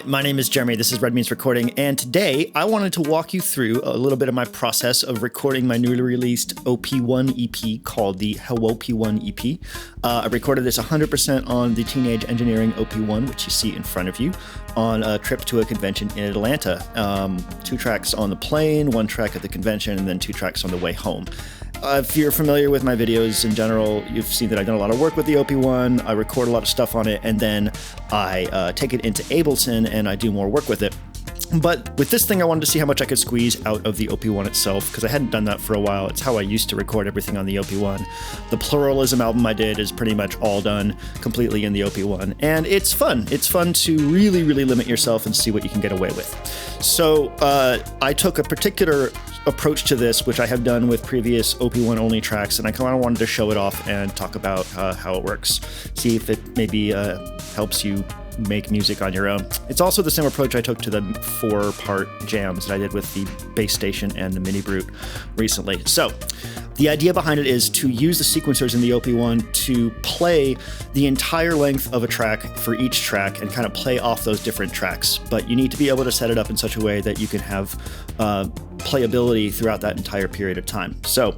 Hi, my name is Jeremy. This is Red Means Recording, and today I wanted to walk you through a little bit of my process of recording my newly released OP1 EP called the Hewwop1 EP. I recorded this 100% on the Teenage Engineering OP1, which you see in front of you, on a trip to a convention in Atlanta. 2 tracks on the plane, 1 track at the convention, and then 2 tracks on the way home. If you're familiar with my videos in general, you've seen that I've done a lot of work with the OP1. I record a lot of stuff on it, and then I take it into Ableton and I do more work with it. But with this thing, I wanted to see how much I could squeeze out of the OP1 itself, because I hadn't done that for a while. It's how I used to record everything on the OP1. The Pluralism album I did is pretty much all done completely in the OP1. And it's fun. It's fun to really, really limit yourself and see what you can get away with. So I took a particular approach to this, which I have done with previous OP1 only tracks, and I kind of wanted to show it off and talk about how it works. See if it maybe helps you make music on your own. It's also the same approach I took to the 4-part jams that I did with the Bass Station and the Mini Brute recently. So the idea behind it is to use the sequencers in the OP1 to play the entire length of a track for each track and kind of play off those different tracks. But you need to be able to set it up in such a way that you can have playability throughout that entire period of time. So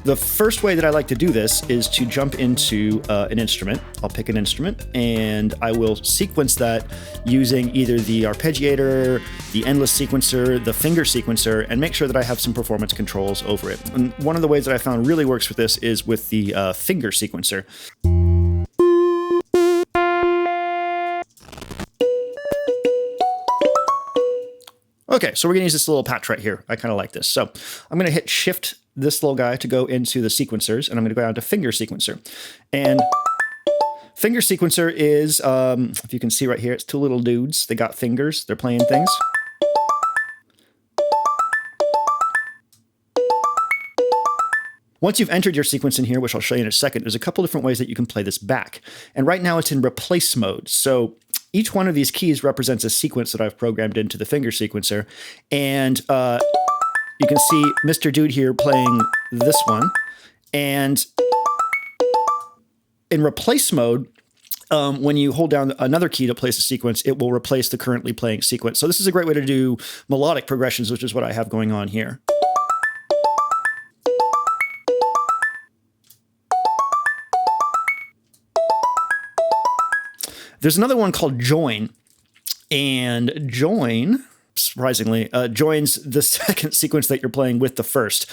the first way that I like to do this is to jump into an instrument. I'll pick an instrument and I will sequence that using either the arpeggiator, the endless sequencer, the finger sequencer, and make sure that I have some performance controls over it. And one of the ways that I found really works with this is with the finger sequencer. Okay, so we're gonna use this little patch right here. I kind of like this. So I'm gonna hit Shift this little guy to go into the sequencers, and I'm gonna go down to finger sequencer. And finger sequencer is, if you can see right here, it's 2 little dudes. They got fingers, they're playing things. Once you've entered your sequence in here, which I'll show you in a second, there's a couple different ways that you can play this back. And right now it's in replace mode. So each one of these keys represents a sequence that I've programmed into the finger sequencer. And you can see Mr. Dude here playing this one. And in replace mode, when you hold down another key to place a sequence, it will replace the currently playing sequence. So this is a great way to do melodic progressions, which is what I have going on here. There's another one called Join, and Join, surprisingly, joins the second sequence that you're playing with the first.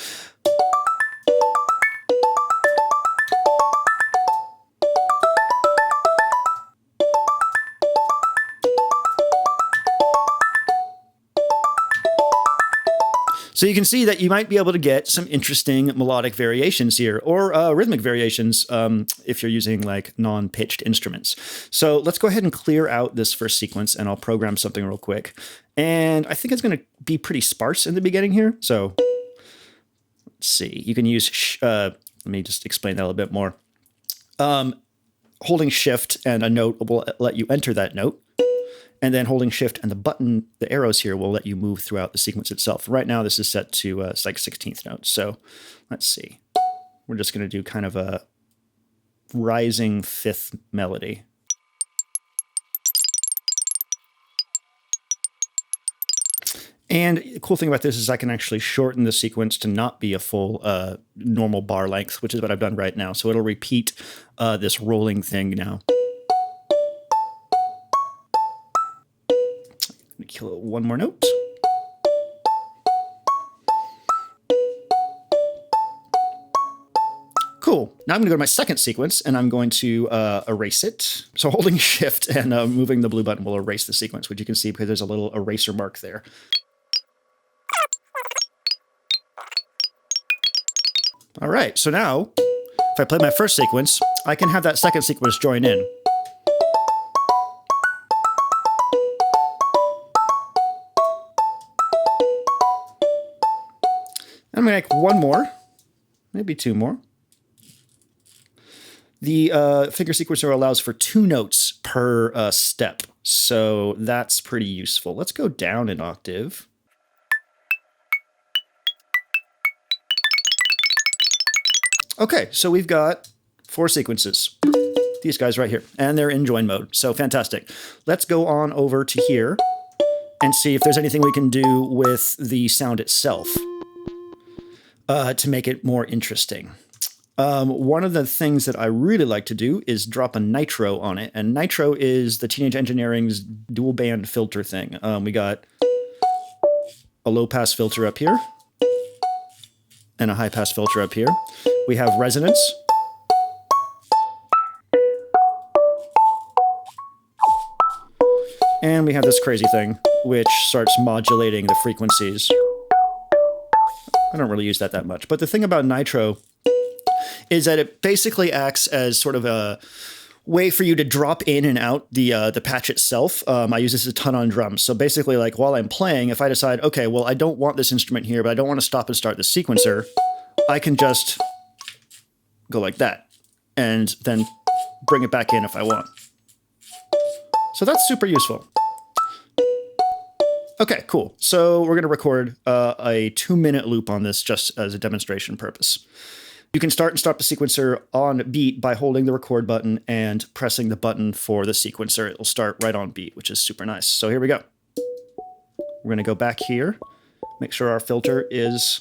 So you can see that you might be able to get some interesting melodic variations here, or rhythmic variations if you're using like non-pitched instruments. So let's go ahead and clear out this first sequence, and I'll program something real quick. And I think it's going to be pretty sparse in the beginning here. So let's see. You can use, let me just explain that a little bit more. Holding Shift and a note will let you enter that note. And then holding Shift and the button, the arrows here, will let you move throughout the sequence itself. Right now, this is set to it's like 16th notes. So let's see. We're just going to do kind of a rising 5th melody. And the cool thing about this is I can actually shorten the sequence to not be a full normal bar length, which is what I've done right now. So it'll repeat this rolling thing now. Kill it 1 more note. Cool. Now I'm going to go to my second sequence, and I'm going to erase it. So holding Shift and moving the blue button will erase the sequence, which you can see because there's a little eraser mark there. All right, so now if I play my first sequence, I can have that second sequence join in. I'm going to make 1 more, maybe 2 more. The finger sequencer allows for 2 notes per step, so that's pretty useful. Let's go down an octave. Okay, so we've got 4 sequences. these guys right here, and they're in join mode. So fantastic. Let's go on over to here and see if there's anything we can do with the sound itself to make it more interesting. One of the things that I really like to do is drop a nitro on it, and nitro is the Teenage Engineering's dual band filter thing. We got a low pass filter up here and a high pass filter up here. We have resonance. And we have this crazy thing, which starts modulating the frequencies. I don't really use that much. But the thing about nitro is that it basically acts as sort of a way for you to drop in and out the patch itself. I use this a ton on drums. So basically, like while I'm playing, if I decide, okay, well, I don't want this instrument here, but I don't want to stop and start the sequencer, I can just go like that and then bring it back in if I want. So that's super useful. Okay, cool. So we're going to record a 2-minute loop on this just as a demonstration purpose. You can start and stop the sequencer on beat by holding the record button and pressing the button for the sequencer. It'll start right on beat, which is super nice. So here we go. We're going to go back here, make sure our filter is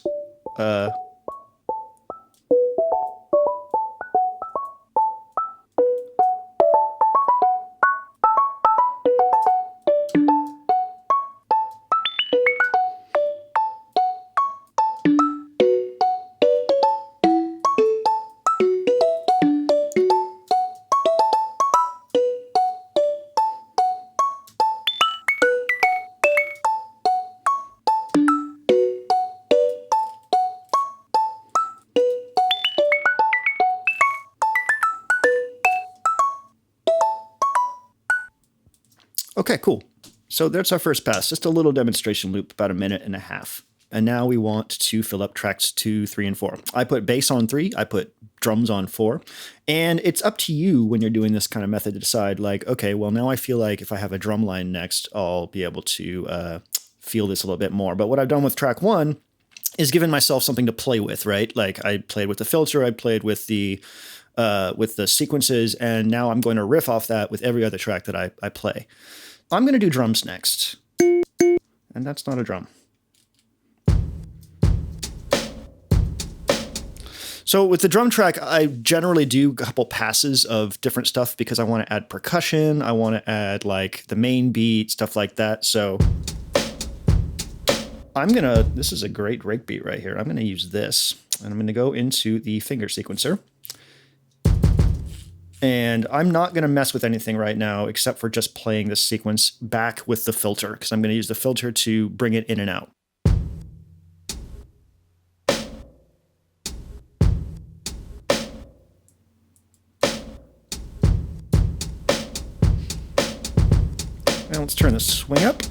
okay, cool. So that's our first pass, just a little demonstration loop, about 1.5 minutes. And now we want to fill up tracks 2, 3, and 4. I put bass on 3, I put drums on 4. And it's up to you when you're doing this kind of method to decide like, okay, well now I feel like if I have a drum line next, I'll be able to feel this a little bit more. But what I've done with track 1 is given myself something to play with, right? Like I played with the filter, I played with the sequences, and now I'm going to riff off that with every other track that I play. I'm going to do drums next. And that's not a drum. So with the drum track, I generally do a couple passes of different stuff because I want to add percussion. I want to add like the main beat, stuff like that. So this is a great break beat right here. I'm going to use this and I'm going to go into the finger sequencer. And I'm not going to mess with anything right now except for just playing this sequence back with the filter because I'm going to use the filter to bring it in and out. Now let's turn the swing up.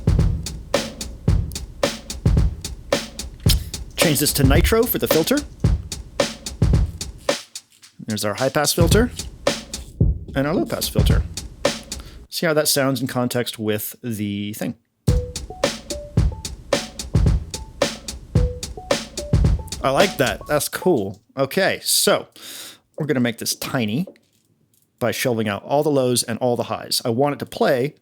Change this to nitro for the filter. There's our high pass filter. And our low pass filter. See how that sounds in context with the thing. I like that. That's cool. Okay, so we're going to make this tiny by shelving out all the lows and all the highs. I want it to play,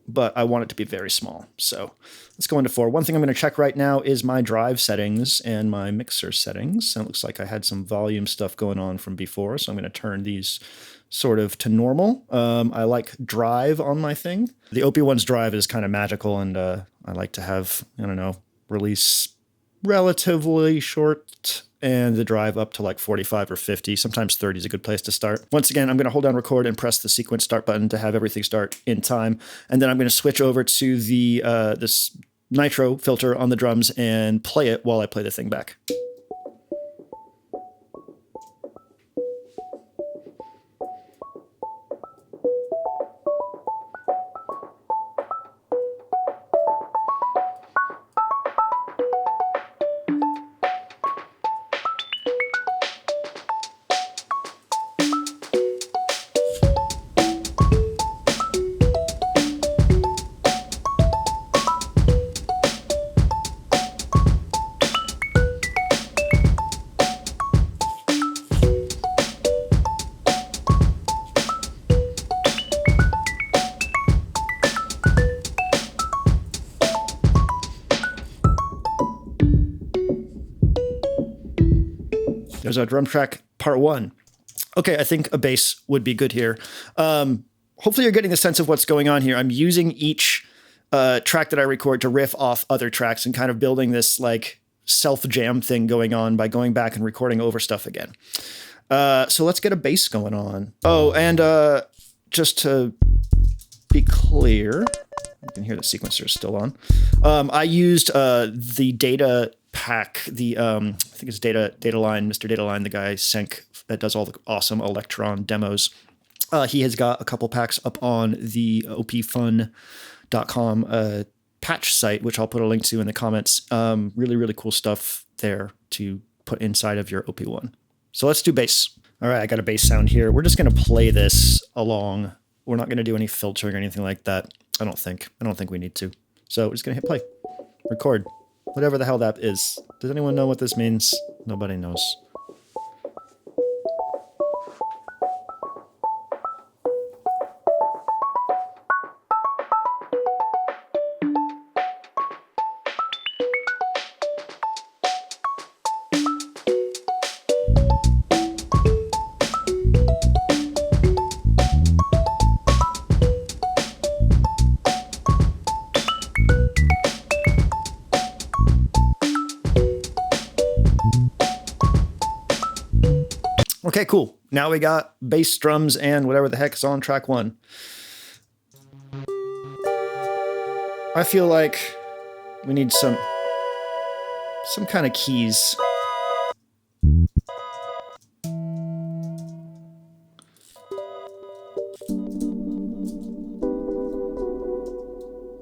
but I want it to be very small. So let's go into 4. One thing I'm going to check right now is my drive settings and my mixer settings. And it looks like I had some volume stuff going on from before, so I'm going to turn these sort of to normal. I like drive on my thing. The OP1's drive is kind of magical, and I like to have, I don't know, release relatively short and the drive up to like 45 or 50. Sometimes 30 is a good place to start. Once again, I'm going to hold down record and press the sequence start button to have everything start in time. And then I'm going to switch over to the this nitro filter on the drums and play it while I play the thing back. There's our drum track part 1. Okay, I think a bass would be good here. Hopefully you're getting the sense of what's going on here. I'm using each track that I record to riff off other tracks and kind of building this like self-jam thing going on by going back and recording over stuff again. So let's get a bass going on. Oh, and just to be clear, you can hear the sequencer is still on. I used the data pack, I think it's Data Line, Mr. Data Line, the guy Senk that does all the awesome Electron demos. He has got a couple packs up on the opfun.com patch site, which I'll put a link to in the comments. Really, really cool stuff there to put inside of your OP1. So let's do bass. All right, I got a bass sound here. We're just going to play this along. We're not going to do any filtering or anything like that. I don't think we need to. So we're just going to hit play, record, whatever the hell that is. Does anyone know what this means? Nobody knows. Okay, cool. Now we got bass, drums, and whatever the heck is on track 1. I feel like we need some kind of keys.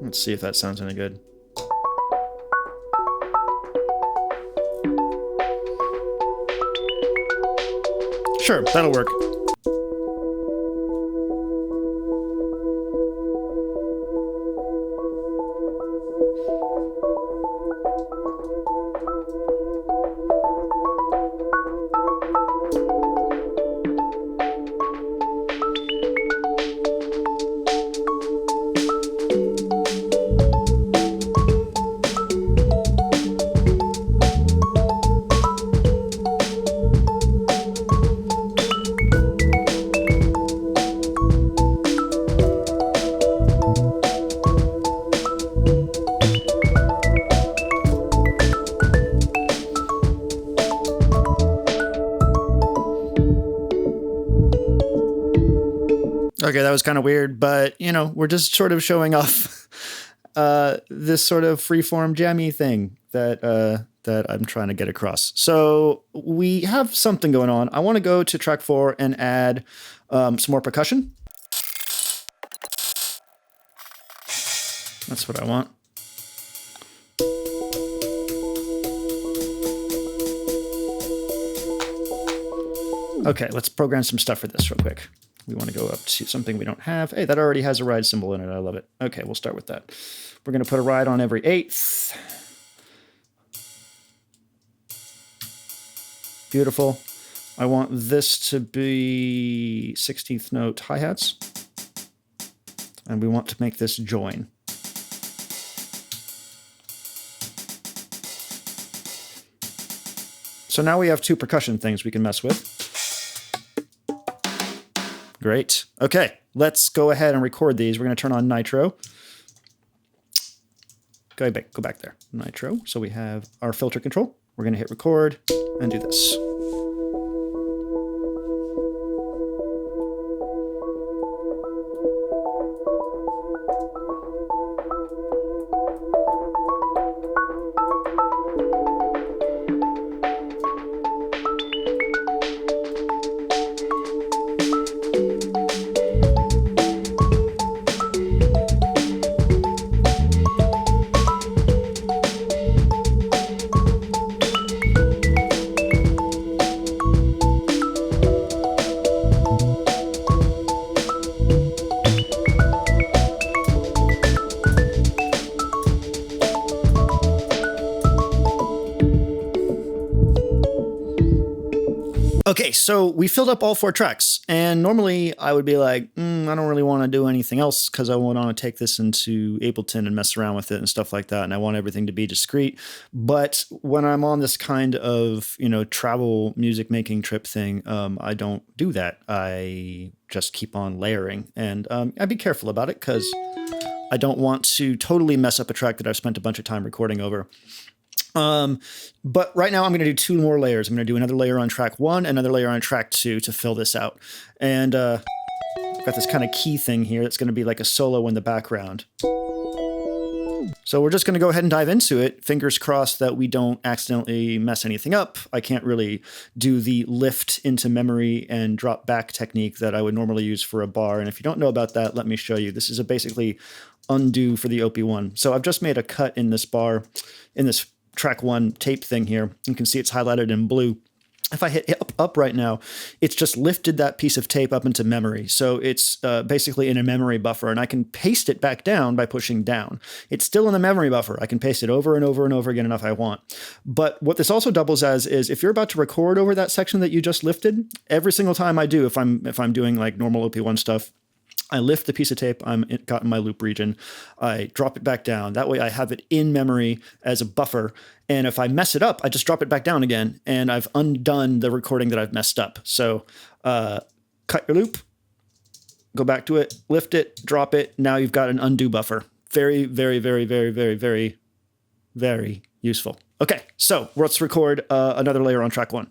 Let's see if that sounds any good. Sure, that'll work. Okay, that was kind of weird, but, you know, we're just sort of showing off this sort of freeform jammy thing that I'm trying to get across. So we have something going on. I want to go to track 4 and add some more percussion. That's what I want. Okay, let's program some stuff for this real quick. We want to go up to something we don't have. Hey, that already has a ride symbol in it. I love it. Okay, we'll start with that. We're going to put a ride on every 8th. Beautiful. I want this to be 16th note hi-hats. And we want to make this join. So now we have 2 percussion things we can mess with. Great. Okay, let's go ahead and record these. We're going to turn on Nitro. Go back there. Nitro. So we have our filter control. We're going to hit record and do this. so we filled up all 4 tracks, and normally I would be like, I don't really want to do anything else because I want to take this into Ableton and mess around with it and stuff like that, and I want everything to be discreet. But when I'm on this kind of, travel music making trip thing, I don't do that. I just keep on layering, and I'd be careful about it because I don't want to totally mess up a track that I've spent a bunch of time recording over. But right now I'm going to do 2 more layers. I'm going to do another layer on track 1, another layer on track 2 to fill this out. And I've got this kind of key thing here that's going to be like a solo in the background. So we're just going to go ahead and dive into it. Fingers crossed that we don't accidentally mess anything up. I can't really do the lift into memory and drop back technique that I would normally use for a bar. And if you don't know about that, let me show you. This is a basically undo for the OP1. So I've just made a cut in this bar, in this track 1 tape thing here. You can see it's highlighted in blue. If I hit up right now, it's just lifted that piece of tape up into memory. So it's basically in a memory buffer, and I can paste it back down by pushing down. It's still in the memory buffer. I can paste it over and over and over again if I want. But what this also doubles as is if you're about to record over that section that you just lifted, every single time I do, if I'm doing like normal OP1 stuff, I lift the piece of tape I've got in my loop region, I drop it back down. That way I have it in memory as a buffer. And if I mess it up, I just drop it back down again, and I've undone the recording that I've messed up. So cut your loop, go back to it, lift it, drop it. Now you've got an undo buffer. Very, very, very, very, very, very, very useful. Okay, so let's record another layer on track 1.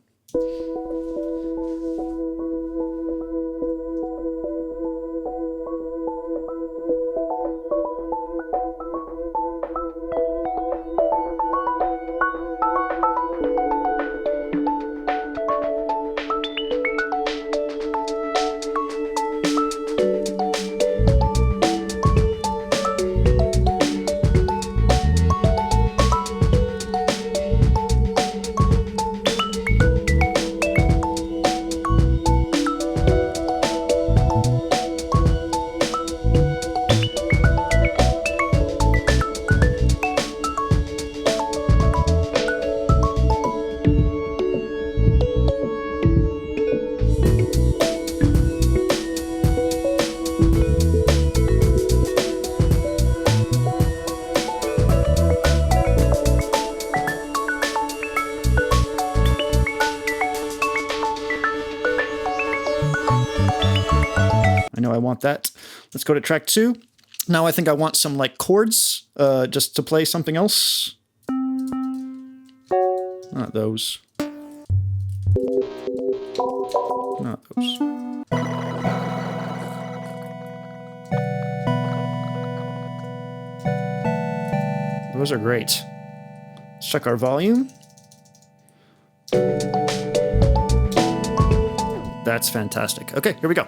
I know I want that. Let's go to track 2. Now I think I want some like chords, just to play something else. Not those. Not those. Those are great. Let's check our volume. That's fantastic. Okay, here we go.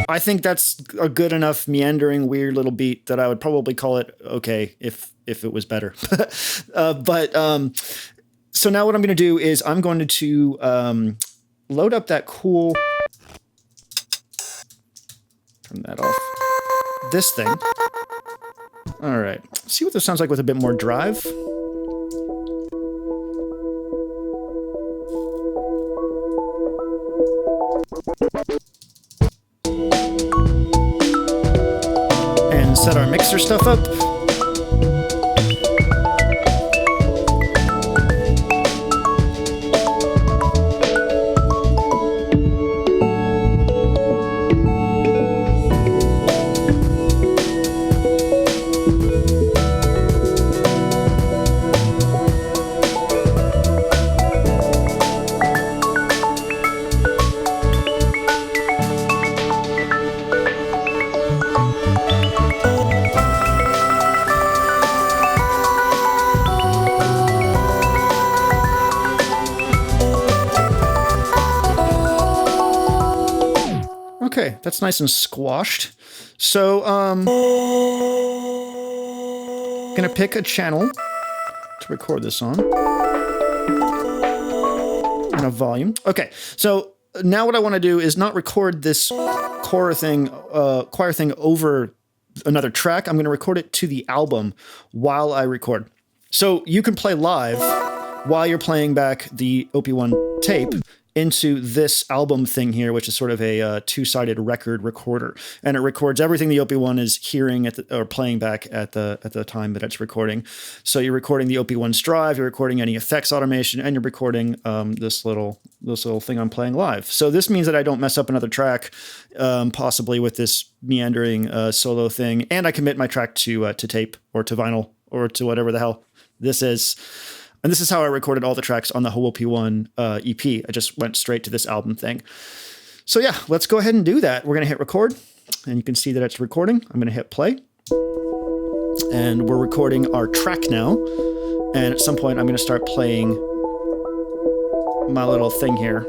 I think that's a good enough meandering, weird little beat that I would probably call it okay if it was better. So now what I'm going to do is I'm going to load up that cool. Turn that off. This thing. All right. See what this sounds like with a bit more drive. And set our mixer stuff up. Okay, that's nice and squashed. So, gonna pick a channel to record this on. And a volume. Okay, so now what I want to do is not record this choir thing over another track. I'm going to record it to the album while I record. So you can play live while you're playing back the OP1 tape into this album thing here, which is sort of a two-sided record recorder, and it records everything the OP1 is hearing or playing back at the time that it's recording. So you're recording the OP1's drive, you're recording any effects automation, and you're recording this little thing I'm playing live. So this means that I don't mess up another track, possibly with this meandering solo thing, and I commit my track to tape or to vinyl or to whatever the hell this is. And this is how I recorded all the tracks on the Hewwop1 EP. I just went straight to this album thing. So yeah, let's go ahead and do that. We're going to hit record, and you can see that it's recording. I'm going to hit play. And we're recording our track now. And at some point, I'm going to start playing my little thing here.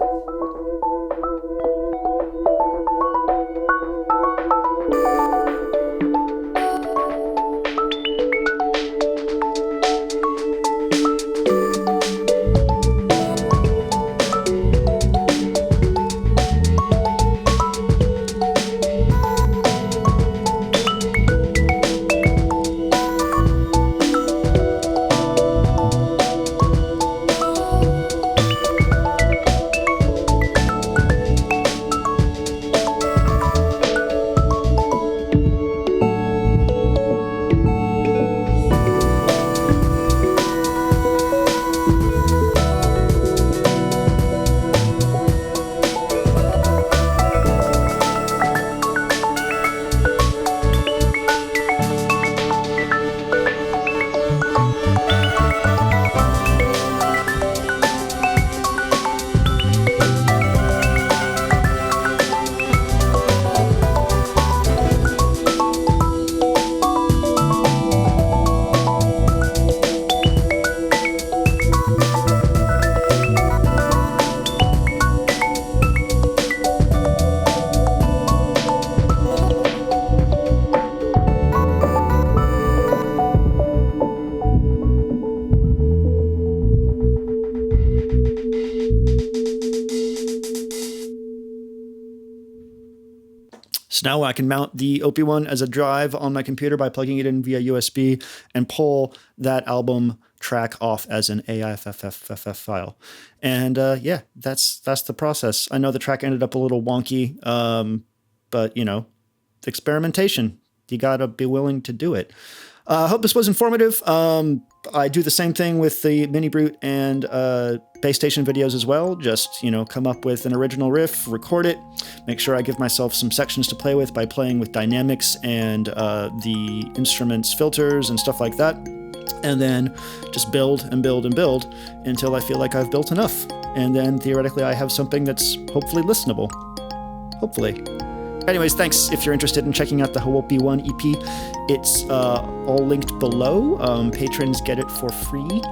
So now I can mount the OP1 as a drive on my computer by plugging it in via USB and pull that album track off as an AIFFF file. And yeah, that's the process. I know the track ended up a little wonky, but you know, experimentation. You gotta be willing to do it. I hope this was informative. I do the same thing with the Mini Brute and Bass Station videos as well. Just, you know, come up with an original riff, record it, make sure I give myself some sections to play with by playing with dynamics and the instruments filters and stuff like that. And then just build and build and build until I feel like I've built enough. And then theoretically I have something that's hopefully listenable. Hopefully. Anyways, thanks if you're interested in checking out the Hewwop1 EP. It's all linked below. Patrons get it for free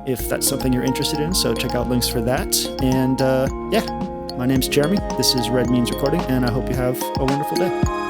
if that's something you're interested in, so check out links for that. And yeah, my name's Jeremy. This is Red Means Recording, and I hope you have a wonderful day.